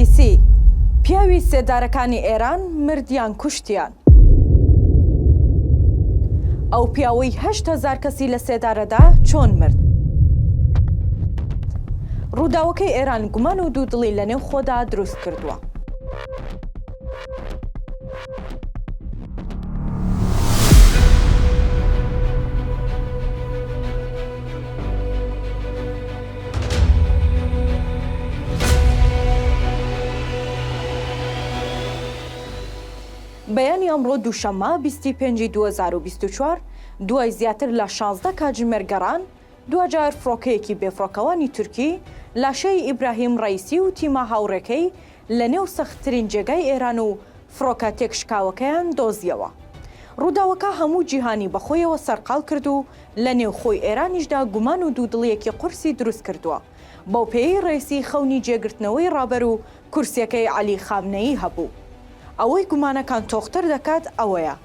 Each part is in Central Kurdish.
ڕئیسی پیاوی سێدارەکانی ئێران مردیان کوشتیان. ئەو پیاوەی 8,000 کەسی لە سێدارەدا چۆن مرد؟ ڕووداوەکەی ئێران گومان و دوودڵی لە نێو خۆدا دروست کردووە. بەیانی ئەمڕۆ دووشەممە 25/2024 دوای زیاتر لە 16 کاتژمێر گەڕان دوجار فڕۆکەیەکی بێفڕۆکەوانی تورکی لاشەی ئیبراهیم ڕەیسی و تیمە هاوڕێکەی لە نێو سەختترین جێگای ئێران و فڕۆکە تێکشکاوەکەیان دۆزیەوە. ڕووداوەکە هەموو جیهانی بەخۆیەوە سەرقاڵ کرد و لە نێو خۆی ئێرانیشدا گومان و دوودڵیەکی قورسی دروست کردووە. بەو پێی ڕێیسی خەونی جێگرتنەوەی ڕابەر و کورسیەکەی عەلی خامنەیی هەبوو. ئەوەی گومانەکان تۆختر دەکات ئەوەیە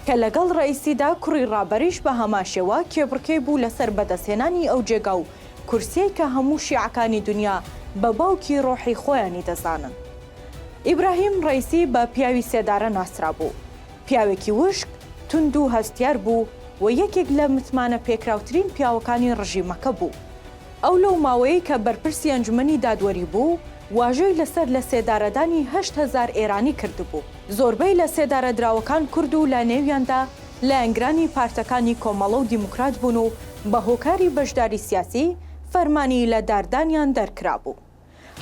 کە لەگەڵ ڕئیسیدا کوڕی ڕابەریش بە هەماشێوە کێبڕکەی بوو لەسەر بەدەستهێنانی ئەو جێگا و کورسیەی کە هەموو شیعەکانی دنیا بە باوکی ڕۆحی خۆیانی دەزانن. ئیبراهیم ڕەیسی بە پیاوی سێدارە ناسرا بوو. پیاوێکی وشک، تند و هەستیار بوو و یەکێک لە متمانە پێکراوترین پیاوەکانی ڕژیمەکە بوو. ئەو لەو ماوەیە کە بەرپرسی ئەنجومەنی دادوەری بوو واژۆی لەسەر لە سێدارەدانی 8,000 ئێرانی کردبوو. زۆربەی لە سێدارە دراوەکان کورد و لە نێویاندا لە ئەنگرانی پارتەکانی کۆمەڵە و دیموکرات بوون و بە هۆکاری بەشداری سیاسی فەرمانی لە داردانیان دەرکرا بوو.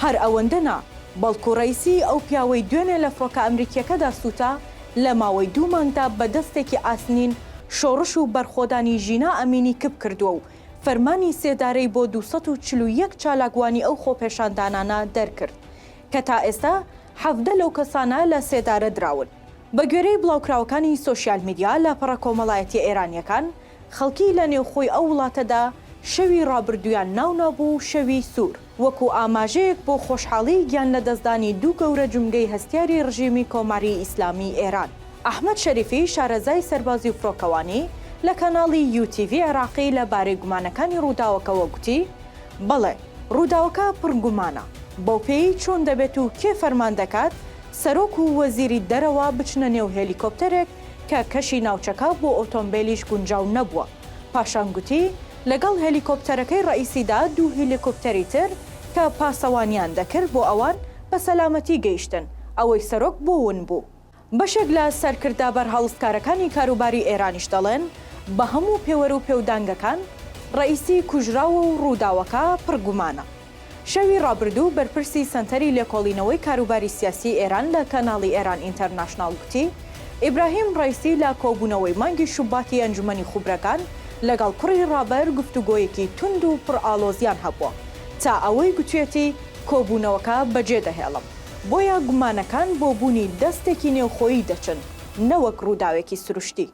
هەر ئەوەندە نا بەڵکو ڕەیسی ئەو پیاوەی دوێنێ لە فڕۆکە ئەمریکیەکەدا سووتا لە ماوەی 2 مانگدا بە دەستێکی ئاسنین شۆڕش و بەرخۆدانی ژینا ئەمینی کپ کردووە و فەرمانی سێدارەی بۆ 241 چالاکوانی ئەو خۆپێشاندانانە دەرکرد کە تا ئێستا 17 لەو کەسانە لە سێدارە دراون. بە گوێرەی بڵاوکراوەکانی سۆشیال میدیا لە پەڕە کۆمەڵایەتی ئێرانیەکان خەڵکی لە نێوخۆی ئەو وڵاتەدا شەوی ڕابردویان ناونابوو شەوی سوور وەکو ئاماژەیەک بۆ خۆشحاڵی گیان لە دەستدانی دوو گەورە جومگەی هەستیاری ڕژیمی کۆماری ئیسلامی ئێران. ئەحمەد شەریفی شارەزای سەربازی و فڕۆکەوانی لە کەناڵی UTV عێراقی لەبارەی گومانەکانی ڕووداوەکەوە گوتی بەڵێ ڕووداوەکە پڕگومانە بەو پێی چۆن دەبێت و کێ فەرمان دەکات سەرۆک و وەزیری دەرەوە بچنە نێو هێلیکۆپتەرێک کە کەشی ناوچەکە بۆ ئۆتۆمبیلیش گونجاو نەبووە. پاشان گوتی لەگەڵ هێلیکۆپتەرەکەی ڕئیسیدا 2 هێلیکۆپتەری تر کە پاسەوانیان دەکرد بۆ ئەوان بە سەلامەتی گەیشتن ئەوەی سەرۆک بۆ ون بوو. بەشێک لە سەرکردا بەرهەڵستکارەکانی کاروباری ئێرانیش دەڵێن بە هەموو پێوەرە و پێودانگەکان ڕئیسی کوژراوە و ڕووداوەکە پڕگومانە. شەوی ڕابردوو بەرپرسی سەنتەری لێکۆڵینەوەی کاروباری سیاسی ئێران لە کەناڵی ئێران ئینتەرناشناڵ گوتی ئیبراهیم ڕەیسی لە کۆبوونەوەی مانگی شوباتی ئەنجومەنی خوبرەکان لەگەڵ کوڕی ڕابەر گفتوگۆیەکی تند و پڕئاڵۆزیان هەبووە تا ئەوەی گوتوێتی کۆبوونەوەکە بەجێ دەهێڵم. بۆیە گومانەکان بۆ بوونی دەستێکی نێوخۆیی دەچن نەوەک ڕووداوێکی سروشتی.